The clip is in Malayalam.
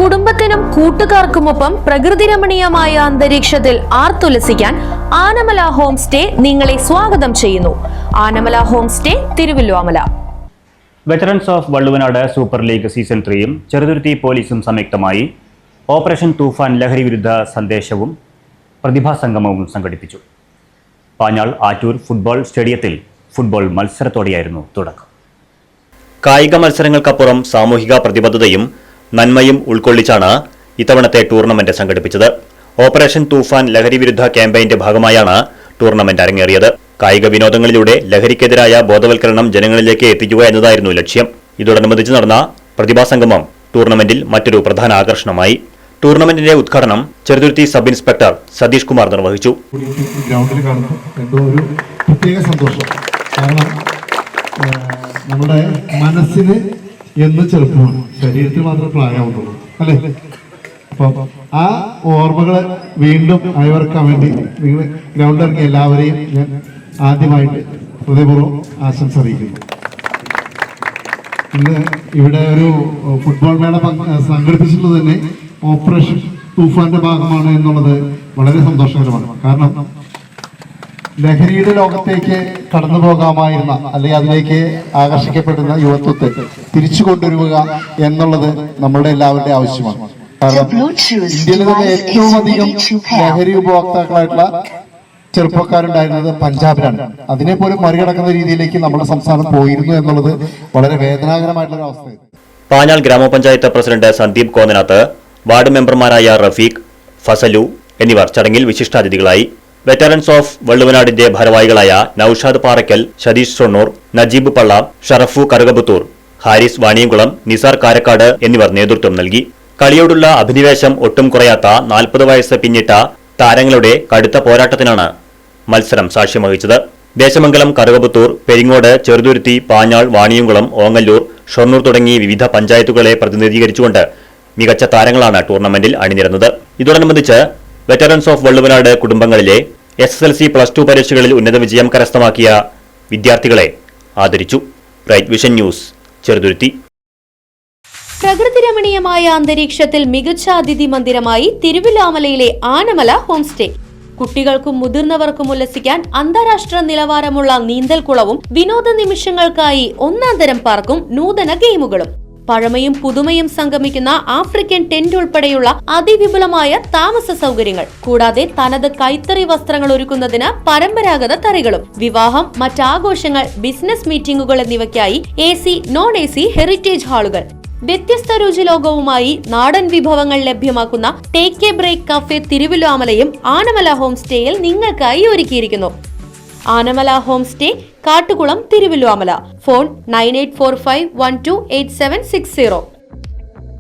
കുടുംബത്തിനും കൂട്ടുകാർക്കുമൊപ്പം പ്രകൃതിരമണീയമായ അന്തരീക്ഷത്തിൽ ആർത്തുലസിക്കാൻ ആനമല ഹോം സ്റ്റേ നിങ്ങളെ സ്വാഗതം ചെയ്യുന്നു. Anamala home stay, Thiruvillwamala. Veterans of Valluvanad super league season 3യും ചെറുതുരുത്തി പോലീസും സംയുക്തമായി ഓപ്പറേഷൻ തൂഫാൻ ലഹരി വിരുദ്ധ സന്ദേശവും പ്രതിഭാസംഗമവും സംഘടിപ്പിച്ചു. പാഞ്ഞാൾ ആറ്റൂർ ഫുട്ബോൾ സ്റ്റേഡിയത്തിൽ ഫുട്ബോൾ മത്സരത്തോടെയായിരുന്നു തുടക്കം. കായിക മത്സരങ്ങൾക്കപ്പുറം സാമൂഹിക പ്രതിബദ്ധതയും നന്മയും ഉൾക്കൊള്ളിച്ചാണ് ഇത്തവണത്തെ ടൂർണമെന്റ് സംഘടിപ്പിച്ചത്. ഓപ്പറേഷൻ തൂഫാൻ ലഹരി വിരുദ്ധ ക്യാമ്പയിന്റെ ഭാഗമായാണ് ടൂർണമെന്റ് അരങ്ങേറിയത്. കായിക വിനോദങ്ങളിലൂടെ ലഹരിക്കെതിരായ ബോധവൽക്കരണം ജനങ്ങളിലേക്ക് എത്തിക്കുക എന്നതായിരുന്നു ലക്ഷ്യം. ഇതോടനുബന്ധിച്ച് നടന്ന പ്രതിഭാസംഗമം ടൂർണമെന്റിൽ മറ്റൊരു പ്രധാന ആകർഷണമായി. ടൂർണമെന്റിന്റെ ഉദ്ഘാടനം ചെറുതുരുത്തി സബ് ഇൻസ്പെക്ടർ സതീഷ് കുമാർ നിർവഹിച്ചു. ഗ്രൗണ്ടിൽ കാണുമ്പോൾ എന്തോ ഒരു പ്രത്യേക സന്തോഷം. കാരണം നമ്മുടെ മനസ്സിന് എന്ന് ചെറുപ്പമാണ്, ശരീരത്തിൽ മാത്രമേ പ്രായമാവുന്നുള്ളൂ, അല്ലേ? അപ്പം ആ ഓർമ്മകൾ വീണ്ടും അയവർക്കാൻ വേണ്ടി നിങ്ങൾ ഗ്രൗണ്ടിലിറങ്ങിയ എല്ലാവരെയും ഞാൻ ആദ്യമായിട്ട് ഹൃദയപൂർവ്വം ആശംസ അറിയിക്കുന്നു. ഇന്ന് ഇവിടെ ഒരു ഫുട്ബോൾ മേള സംഘടിപ്പിച്ചിട്ടുള്ളത് തന്നെ ഓപ്പറേഷൻ തൂഫാന്റെ ഭാഗമാണ് എന്നുള്ളത് വളരെ സന്തോഷകരമാണ്. കാരണം ലഹരിയുടെ ലോകത്തേക്ക് കടന്നു പോകാമായിരുന്ന അല്ലെങ്കിൽ അതിലേക്ക് ആകർഷിക്കപ്പെടുന്ന യുവത്വത്തെ തിരിച്ചു കൊണ്ടുവരിക എന്നുള്ളത് നമ്മളുടെ എല്ലാവരുടെയും ആവശ്യമാണ്. കാരണം ഇന്ത്യയിൽ തന്നെ ഏറ്റവും അധികം ലഹരി ഉപഭോക്താക്കളായിട്ടുള്ള ചെറുപ്പക്കാരുണ്ടായിരുന്നത് പഞ്ചാബിലാണ്. അതിനെ പോലും മറികടക്കുന്ന രീതിയിലേക്ക് നമ്മുടെ സംസ്ഥാനം പോയിരുന്നു എന്നുള്ളത് വളരെ വേദനാകരമായിട്ടുള്ള അവസ്ഥയാണ്. പാഞ്ഞാൾ ഗ്രാമപഞ്ചായത്ത് പ്രസിഡന്റ് സന്ദീപ് കോന്നനാത്ത്, വാർഡ് മെമ്പർമാരായ റഫീഖ്, ഫസലു എന്നിവർ ചടങ്ങിൽ വിശിഷ്ടാതിഥികളായി. വെറ്ററൻസ് ഓഫ് വള്ളുവനാടിന്റെ ഭാരവാഹികളായ നൌഷാദ് പാറയ്ക്കൽ, സതീഷ് ഷൊണ്ണൂർ, നജീബ് പള്ള, ഷറഫു കറുകപുത്തൂർ, ഹാരിസ് വാണിയംകുളം, നിസാർ കാരക്കാട് എന്നിവർ നേതൃത്വം നൽകി. കളിയോടുള്ള അഭിനിവേശം ഒട്ടും കുറയാത്ത 40 വയസ്സ് പിന്നിട്ട താരങ്ങളുടെ കടുത്ത പോരാട്ടത്തിനാണ് മത്സരം സാക്ഷ്യം വഹിച്ചത്. ദേശമംഗലം, കറുകപുത്തൂർ, പെരിങ്ങോട്, ചെറുതുരുത്തി, പാഞ്ഞാൾ, വാണിയംകുളം, ഓങ്ങല്ലൂർ, ഷൊർണൂർ തുടങ്ങി വിവിധ പഞ്ചായത്തുകളെ പ്രതിനിധീകരിച്ചുകൊണ്ട് മികച്ച താരങ്ങളാണ് ടൂർണമെന്റിൽ അണിനിരന്നത്. ഇതോടനുബന്ധിച്ച് വെറ്ററൻസ് ഓഫ് വള്ളുവനാട് കുടുംബങ്ങളിലെ SSLC +2 പരീക്ഷകളിൽ ഉന്നത വിജയം കരസ്ഥമാക്കിയ വിദ്യാർത്ഥികളെ ആദരിച്ചു. Right vision news, Cheruthuruthy. പ്രകൃതിരമണീയമായ അന്തരീക്ഷത്തിൽ മികച്ച അതിഥി മന്ദിരമായി തിരുവല്ലോമലയിലെ ആനമല ഹോം സ്റ്റേ. കുട്ടികൾക്കും മുതിർന്നവർക്കും ഉല്ലസിക്കാൻ അന്താരാഷ്ട്ര നിലവാരമുള്ള നീന്തൽക്കുളവും വിനോദ നിമിഷങ്ങൾക്കായി ഒന്നാന്തരം പാർക്കും നൂതന ഗെയിമുകളും. പഴമയും പുതുമയും സംഗമിക്കുന്ന ആഫ്രിക്കൻ ടെന്റ് ഉൾപ്പെടെയുള്ള അതിവിപുലമായ താമസ സൗകര്യങ്ങൾ, കൂടാതെ തനത് കൈത്തറി വസ്ത്രങ്ങൾ ഒരുക്കുന്നതിന് പരമ്പരാഗത തറികളും. വിവാഹം, മറ്റാഘോഷങ്ങൾ, ബിസിനസ് മീറ്റിംഗുകൾ എന്നിവയ്ക്കായി AC, നോൺ AC ഹെറിറ്റേജ് ഹാളുകൾ. വ്യത്യസ്ത രുചിലോകവുമായി നാടൻ വിഭവങ്ങൾ ലഭ്യമാക്കുന്ന ടേക്ക് എ ബ്രേക്ക് കഫേ തിരുവല്ലോമലയും ആനമല ഹോം സ്റ്റേയിൽ നിങ്ങൾക്കായി ഒരുക്കിയിരിക്കുന്നു. Anamala home stay, Kattukulam, Thiruvillwamala. Phone 9845128760.